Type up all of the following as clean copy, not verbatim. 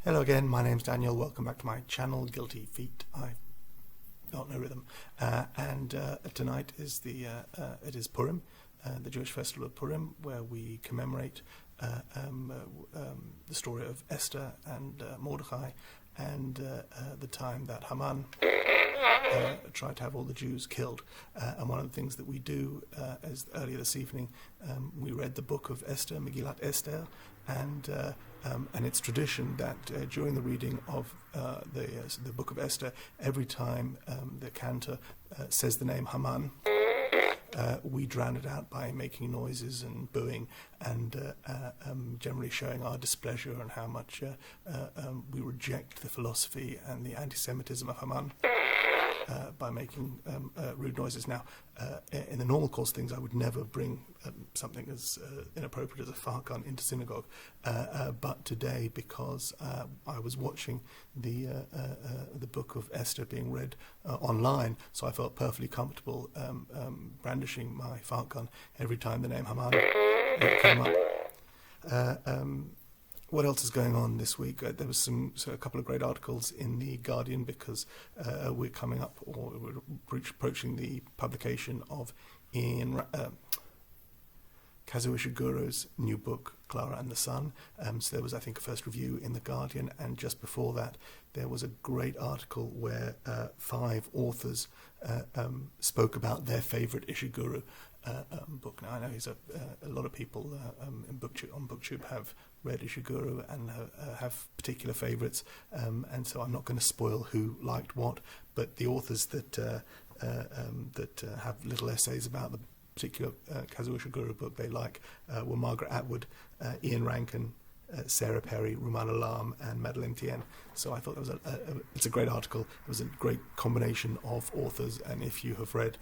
Hello again, my name's Daniel. Welcome back to my channel, Guilty Feet. I don't know rhythm. Tonight is it is Purim, the Jewish festival of Purim, where we commemorate the story of Esther and Mordechai, and the time that Haman tried to have all the Jews killed. And one of the things that we do, as earlier this evening, we read the book of Esther, Megillat Esther, and it's tradition that during the reading of the book of Esther, every time the cantor says the name Haman, we drown it out by making noises and booing and generally showing our displeasure and how much we reject the philosophy and the anti-Semitism of Haman by making rude noises. Now, in the normal course of things, I would never bring something as inappropriate as a fart gun into synagogue, but today, because I was watching the book of Esther being read online, so I felt perfectly comfortable brandishing my fart gun every time the name Haman came up. What else is going on this week? There was a couple of great articles in The Guardian, because we're coming up, or we're approaching the publication of Kazuo Ishiguro's new book, Clara and the Sun. So there was, I think, a first review in The Guardian, and just before that there was a great article where 5 authors spoke about their favourite Ishiguro book. Now, I know a lot of people on BookTube have read Ishiguro and have particular favourites, and so I'm not going to spoil who liked what, but the authors that have little essays about the particular Kazuo Ishiguro book they like were Margaret Atwood, Ian Rankin, Sarah Perry, Rumana Lam, and Madeleine Tien. So I thought that was it's a great article. It was a great combination of authors, and if you have read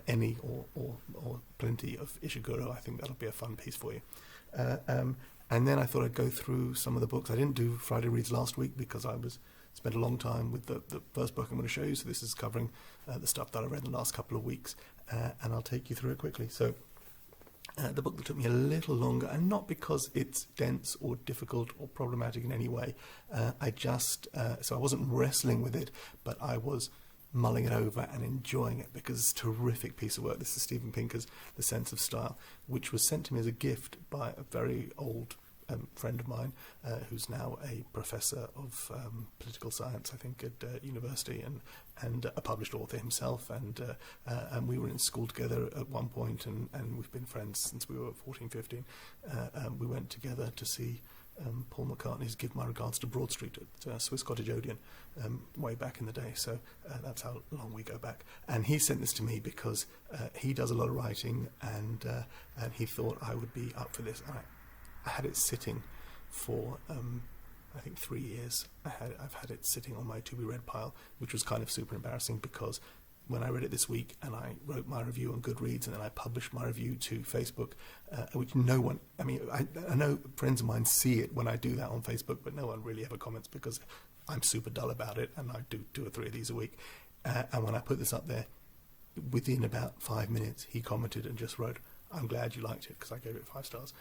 any or plenty of Ishiguro, I think that'll be a fun piece for you. And then I thought I'd go through some of the books. I didn't do Friday Reads last week because I spent a long time with the first book I'm going to show you, so this is covering the stuff that I read in the last couple of weeks, and I'll take you through it quickly. So the book that took me a little longer, and not because it's dense or difficult or problematic in any way, so I wasn't wrestling with it, but I was mulling it over and enjoying it because it's a terrific piece of work. This is Steven Pinker's The Sense of Style, which was sent to me as a gift by a very old friend of mine who's now a professor of political science, I think, at university, and a published author himself, and we were in school together at one point, and we've been friends since we were 14, 15. We went together to see Paul McCartney's Give My Regards to Broad Street at Swiss Cottage Odeon way back in the day, so that's how long we go back. And he sent this to me because he does a lot of writing, and he thought I would be up for this. I had it sitting for I think 3 years. I've had it sitting on my to be read pile, which was kind of super embarrassing, because when I read it this week and I wrote my review on Goodreads and then I published my review to Facebook, which no one, I know friends of mine see it when I do that on Facebook, but no one really ever comments because I'm super dull about it, and I do 2 or 3 of these a week. And when I put this up there, within about 5 minutes, he commented and just wrote, "I'm glad you liked it," because I gave it 5 stars.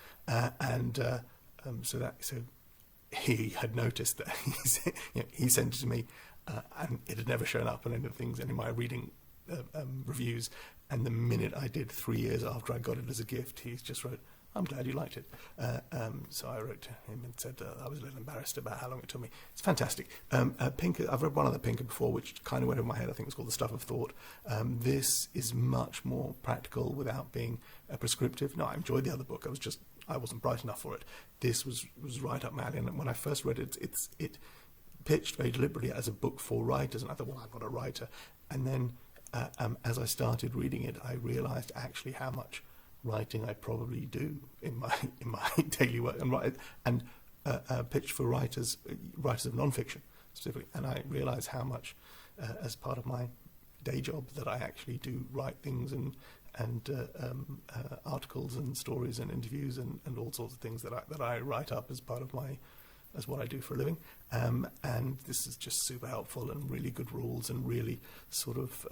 So he had noticed that he sent it to me, and it had never shown up on any of the things, any of my reading reviews. And the minute I did, 3 years after I got it as a gift, he just wrote, "I'm glad you liked it." So I wrote to him and said I was a little embarrassed about how long it took me. It's fantastic. Pinker, I've read one other Pinker before, which kind of went over my head. I think it's called The Stuff of Thought. This is much more practical without being prescriptive. No, I enjoyed the other book. I wasn't bright enough for it. This was right up my alley. And when I first read it, it pitched very deliberately as a book for writers, and I thought, well, I'm not a writer. And then as I started reading it, I realised actually how much writing I probably do in my daily work, and pitched for writers of non-fiction specifically. And I realised how much, as part of my day job, that I actually do write things and articles and stories and interviews and all sorts of things that I write up as part of as what I do for a living. And this is just super helpful, and really good rules, and really sort of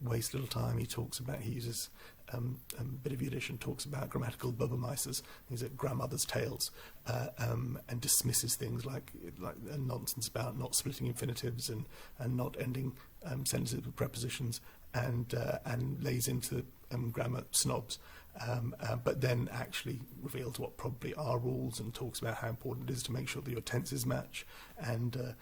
waste little time. He uses a bit of Yiddish and talks about grammatical Bubbermeisters. These are grandmother's tales, and dismisses things like nonsense about not splitting infinitives and not ending sentences with prepositions, and lays into grammar snobs. But then actually reveals what probably are rules and talks about how important it is to make sure that your tenses match and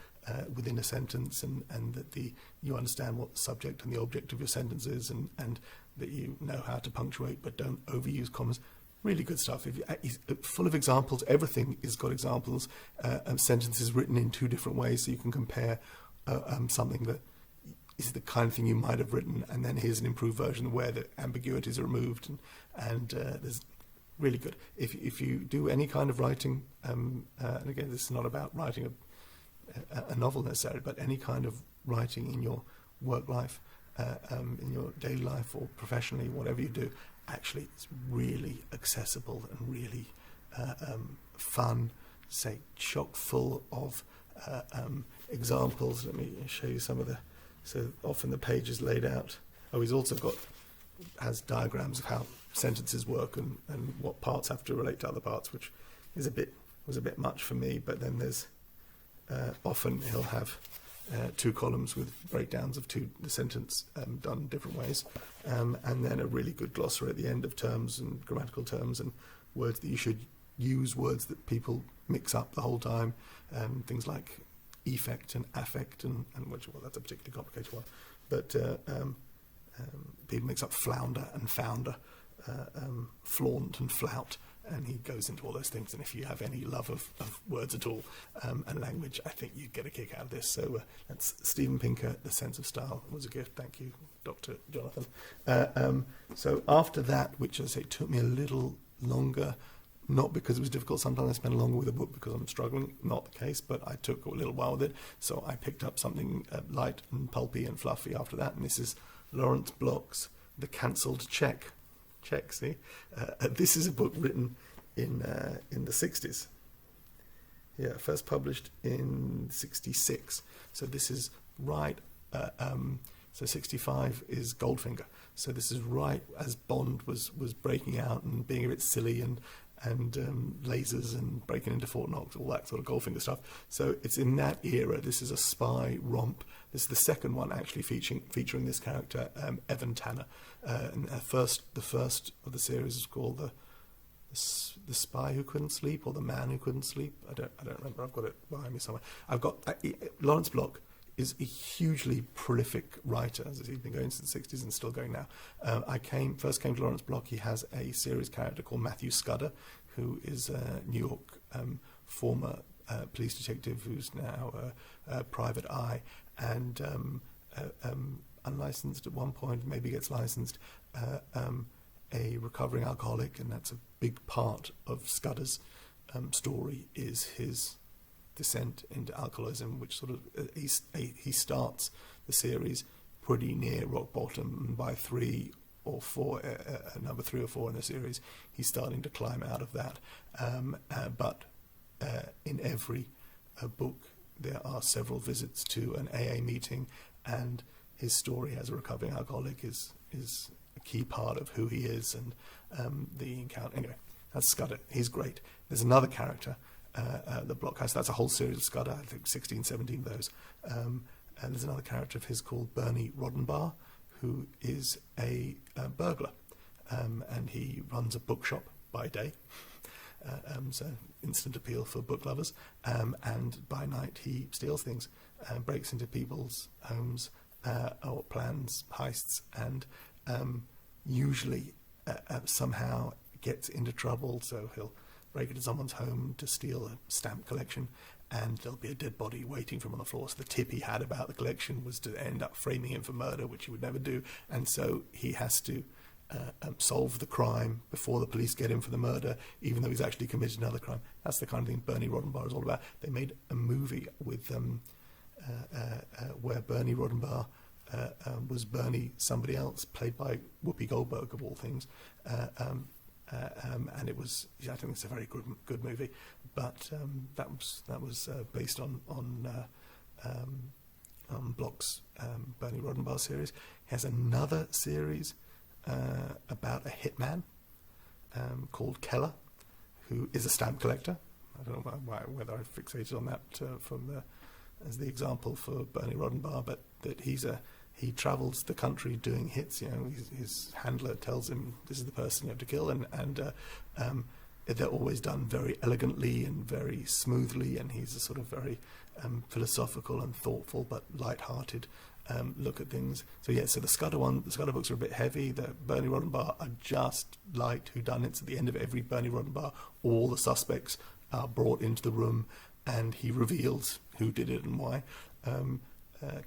within a sentence, and that you understand what the subject and the object of your sentence is, and that you know how to punctuate but don't overuse commas. Really good stuff. He's full of examples. Everything has got examples. Sentences written in two different ways, so you can compare something that is the kind of thing you might have written, and then here's an improved version where the ambiguities are removed, and there's really good. If you do any kind of writing, and again, this is not about writing a novel necessarily, but any kind of writing in your work life, in your daily life or professionally, whatever you do, actually it's really accessible and really fun, say chock full of examples. Let me show you some of the. So often the page is laid out. Oh, he's also has diagrams of how sentences work and what parts have to relate to other parts, which was a bit much for me. But then there's often he'll have 2 columns with breakdowns of the sentence done different ways, and then a really good glossary at the end of terms and grammatical terms and words that you should use, words that people mix up the whole time, things like effect and affect, and which, well, that's a particularly complicated one, but people mix up flounder and founder, flaunt and flout, and he goes into all those things. And if you have any love of words at all and language, I think you'd get a kick out of this. So that's Steven Pinker, The Sense of Style. It was a gift. Thank you, Dr. Jonathan. So after that, which, as I say, took me a little longer, not because it was difficult. Sometimes I spend longer with a book because I'm struggling. Not the case, but I took a little while with it. So I picked up something light and pulpy and fluffy after that. And this is Lawrence Block's The Cancelled Check. See? This is a book written in the 60s. Yeah, first published in 66. So this is right. So 65 is Goldfinger. So this is right as Bond was breaking out and being a bit silly and lasers and breaking into Fort Knox, all that sort of Goldfinger stuff. So it's in that era. This is a spy romp. This is the second one actually featuring this character, Evan Tanner. And the first of the series is called the Spy Who Couldn't Sleep, or The Man Who Couldn't Sleep. I don't remember. I've got it behind me somewhere. I've got Lawrence Block is a hugely prolific writer, as he's been going since the 60s and still going now. I first came to Lawrence Block. He has a series character called Matthew Scudder, who is a New York former police detective who's now a private eye and unlicensed at one point, maybe gets licensed, a recovering alcoholic, and that's a big part of Scudder's story, is his descent into alcoholism, which sort of he starts the series pretty near rock bottom, and by 3 or 4, number 3 or 4 in the series, he's starting to climb out of that. But in every book, there are several visits to an AA meeting, and his story as a recovering alcoholic is a key part of who he is, and the encounter. Anyway, that's Scudder. He's great. There's another character. The Block has, that's a whole series of Scudder, I think 16, 17 of those. And there's another character of his called Bernie Roddenbar, who is a burglar, and he runs a bookshop by day. So instant appeal for book lovers. And by night he steals things, breaks into people's homes, or plans heists, and usually somehow gets into trouble. So he'll break into someone's home to steal a stamp collection, and there'll be a dead body waiting for him on the floor. So the tip he had about the collection was to end up framing him for murder, which he would never do. And so he has to solve the crime before the police get him for the murder, even though he's actually committed another crime. That's the kind of thing Bernie Roddenbar is all about. They made a movie with where Bernie Roddenbar was Bernie somebody else, played by Whoopi Goldberg of all things. And it was, I think it's a very good movie, but that was based on Bloch's Bernie Rodenbach series. He has another series about a hitman called Keller, who is a stamp collector. I don't know whether I fixated on that as the example for Bernie Rodenbach, but that he travels the country doing hits. His handler tells him this is the person you have to kill, and they're always done very elegantly and very smoothly, and he's a sort of very philosophical and thoughtful but light-hearted look at things. So the Scudder books are a bit heavy. The Bernie Rodenbach are just light whodunits. At the end of every Bernie Rodenbach, all the suspects are brought into the room, and he reveals who did it and why.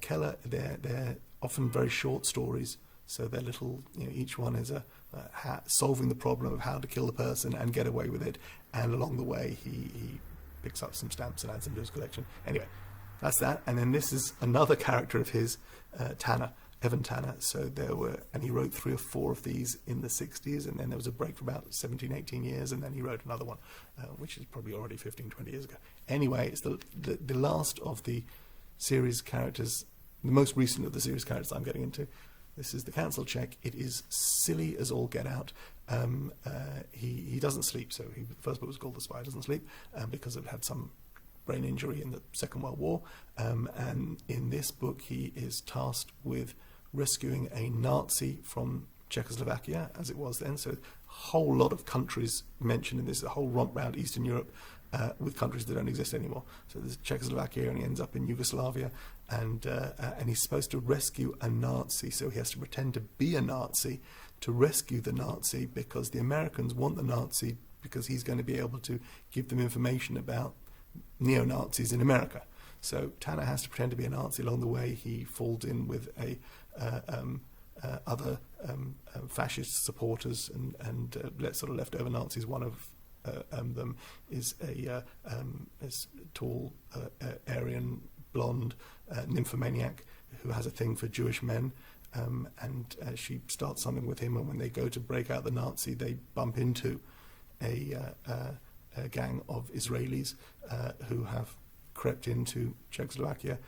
Keller, they're often very short stories, so they're little. Each one is solving the problem of how to kill the person and get away with it. And along the way, he picks up some stamps and adds them to his collection. Anyway, that's that. And then this is another character of his, Evan Tanner. So and he wrote 3 or 4 of these in the 60s, and then there was a break for about 17, 18 years, and then he wrote another one, which is probably already 15, 20 years ago. Anyway, it's the last of the series characters, the most recent of the series characters I'm getting into. This is the Council Check. It is silly as all get out. He doesn't sleep, so the first book was called The Spy Doesn't Sleep, because it had some brain injury in the Second World War. And in this book, he is tasked with rescuing a Nazi from Czechoslovakia, as it was then. So a whole lot of countries mentioned in this, a whole romp round Eastern Europe, with countries that don't exist anymore. So there's Czechoslovakia, and he ends up in Yugoslavia, and he's supposed to rescue a Nazi. So he has to pretend to be a Nazi to rescue the Nazi, because the Americans want the Nazi because he's going to be able to give them information about neo-Nazis in America. So Tanner has to pretend to be a Nazi. Along the way, he falls in with other fascist supporters and sort of leftover Nazis. One of them is a tall, Aryan, blonde nymphomaniac who has a thing for Jewish men, and she starts something with him, and when they go to break out the Nazi, they bump into a gang of Israelis who have crept into Czechoslovakia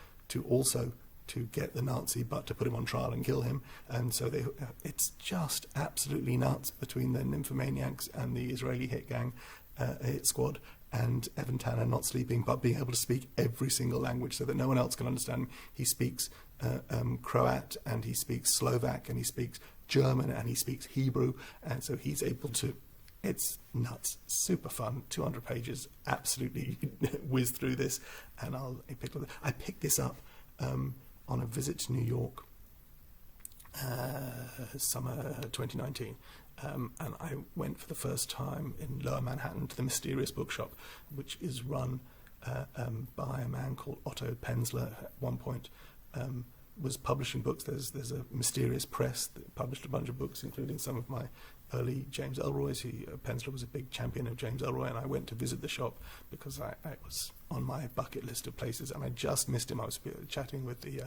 to get the Nazi, but to put him on trial and kill him. And so it's just absolutely nuts between the nymphomaniacs and the Israeli hit squad, and Evan Tanner not sleeping but being able to speak every single language so that no one else can understand him. He speaks Croat, and he speaks Slovak, and he speaks German, and he speaks Hebrew, and so he's able to. It's nuts, super fun, 200 pages, absolutely whiz through this, and I picked this up on a visit to New York, summer 2019, and I went for the first time in Lower Manhattan to the Mysterious Bookshop, which is run by a man called Otto Penzler. At one point was publishing books. There's a Mysterious Press that published a bunch of books, including some of my early James Ellroy's. Penzler was a big champion of James Ellroy, and I went to visit the shop because I was on my bucket list of places, and I just missed him. I was chatting with the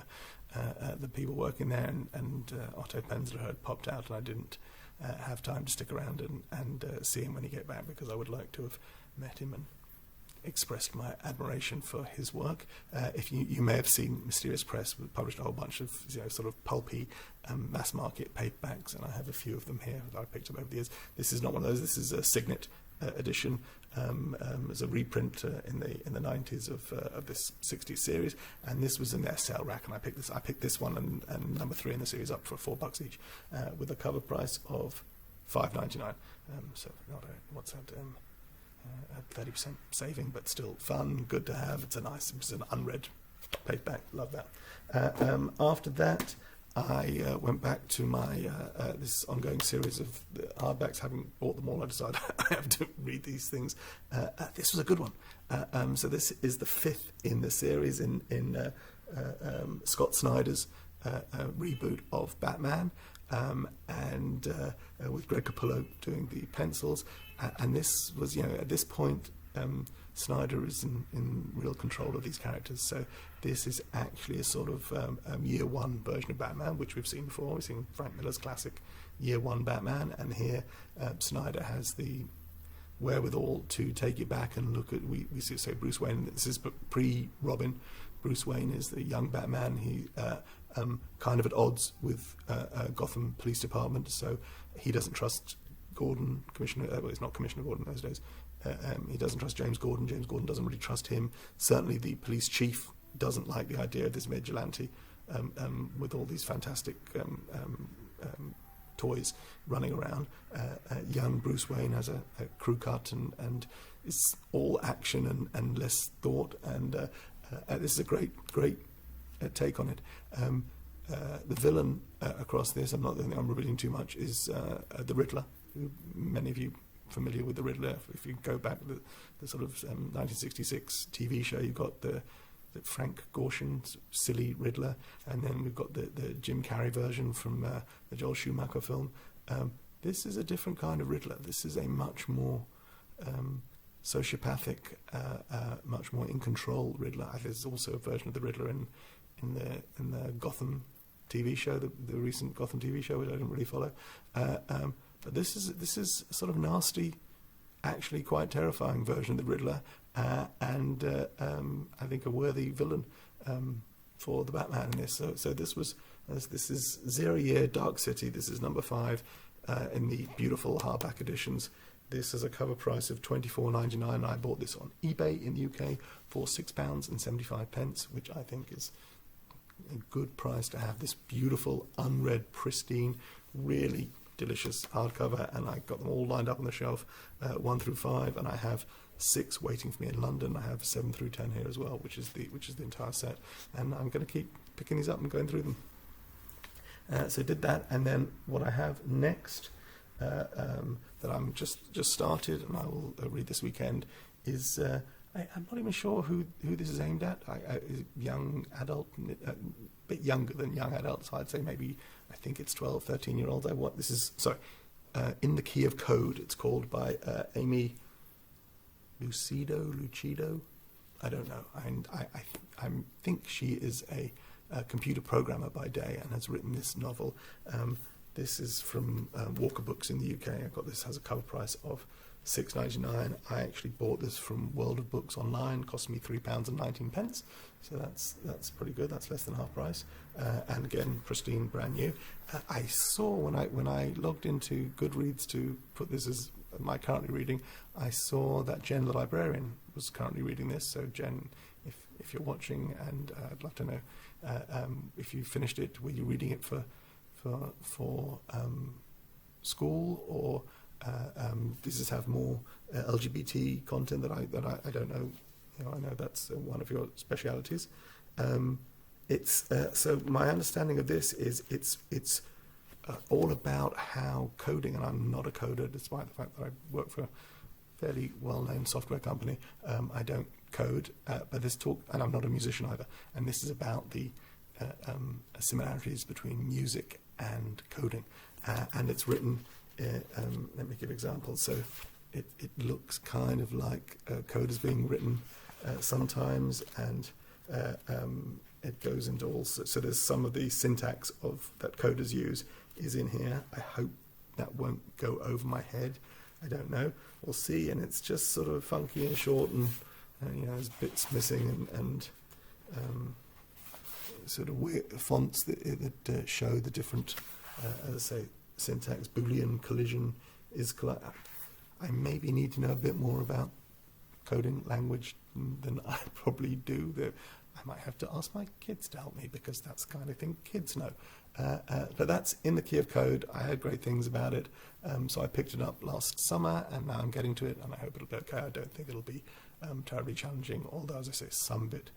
people working there, and Otto Penzler had popped out, and I didn't have time to stick around and see him when he get back, because I would like to have met him and expressed my admiration for his work. If you may have seen Mysterious Press published a whole bunch of sort of pulpy mass market paperbacks, and I have a few of them here that I picked up over the years. This is not one of those. This is a Signet edition, as a reprint in the 90s of this 60s series, and this was in their sale rack, and I picked this one and number 3 in the series up for $4 each, with a cover price of $5.99. So not what's that? 30% saving, but still fun, good to have. It's an unread paperback. Love that. After that, I went back to my this ongoing series of the hardbacks. Having bought them all, I decided I have to read these things. This was a good one. So this is the 5th in the series in Scott Snyder's reboot of Batman, and with Greg Capullo doing the pencils. And this was, at this point, Snyder is in real control of these characters. So this is actually a sort of year one version of Batman, which we've seen before. We've seen Frank Miller's classic year one Batman, and here Snyder has the wherewithal to take it back and look at, we see, say, Bruce Wayne. This is pre-Robin, Bruce Wayne is the young Batman. He kind of at odds with Gotham Police Department, so he doesn't trust Gordon, Commissioner. Well, he's not Commissioner Gordon those days. He doesn't trust James Gordon. James Gordon doesn't really trust him. Certainly, the police chief doesn't like the idea of this vigilante with all these fantastic toys running around. Young Bruce Wayne has a crew cut and it's all action and less thought. And this is a great take on it. The villain across this, I'm revealing too much, is the Riddler. Who, many of you familiar with the Riddler? If you go back to the sort of 1966 TV show, you've got the Frank Gorshin silly Riddler, and then we've got the Jim Carrey version from the Joel Schumacher film. This is a different kind of Riddler. This is a much more sociopathic, much more in control Riddler. There's also a version of the Riddler in the Gotham TV show, the recent Gotham TV show, which I didn't really follow. But this is a sort of nasty, actually quite terrifying version of the Riddler, and I think a worthy villain for the Batman in this. So this is 0 Year Dark City. This is number 5 in the beautiful hardback editions. This is a cover price of £24.99. I bought this on eBay in the UK for £6.75, which I think is a good price to have this beautiful, unread, pristine, really delicious hardcover. And I got them all lined up on the shelf, 1 through 5, and I have 6 waiting for me in London. I have 7 through 10 here as well, which is the entire set. And I'm going to keep picking these up and going through them. So I did that, and then what I have next, that I'm just started, and I will read this weekend, is I'm not even sure who this is aimed at. Young adult, a bit younger than young adults. I'd say maybe, I think it's 12, 13-year-olds. In the Key of Code. It's called by Amy Lucido. I don't know. And I think she is a computer programmer by day and has written this novel. This is from Walker Books in the UK. I got this, has a cover price of £6.99. I actually bought this from World of Books online. Cost me £3.19. So that's pretty good. That's less than half price. And again, pristine, brand new. I saw when I logged into Goodreads to put this as my currently reading, I saw that Jen the librarian was currently reading this. So Jen, if you're watching, and I'd love to know if you finished it, were you reading it for school, or does this have more LGBT content that I don't know? I know that's one of your specialities. So my understanding of this is it's all about how coding, and I'm not a coder despite the fact that I work for a fairly well-known software company. I don't code, but this talk, and I'm not a musician either, and this is about the similarities between music and coding, and it's written, let me give examples. So it looks kind of like code is being written sometimes, and it goes into all, so there's some of the syntax of that coders use is in here. I hope that won't go over my head. I don't know, we'll see. And it's just sort of funky and short, and there's bits missing, and sort of weird fonts that show the different, as I say, syntax. Boolean, collision is. I maybe need to know a bit more about coding language than I probably do. I might have to ask my kids to help me, because that's the kind of thing kids know. But that's in the Key of Code. I heard great things about it, so I picked it up last summer, and now I'm getting to it, and I hope it'll be okay. I don't think it'll be terribly challenging, although, as I say, some bit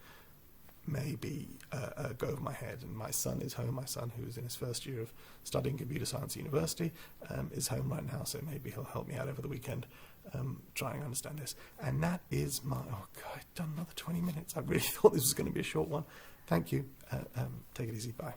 maybe go over my head. And my son is home. My son, who is in his first year of studying computer science at university, is home right now, so maybe he'll help me out over the weekend trying to understand this. And that is my... Oh, God, I've done another 20 minutes. I really thought this was going to be a short one. Thank you. Take it easy. Bye.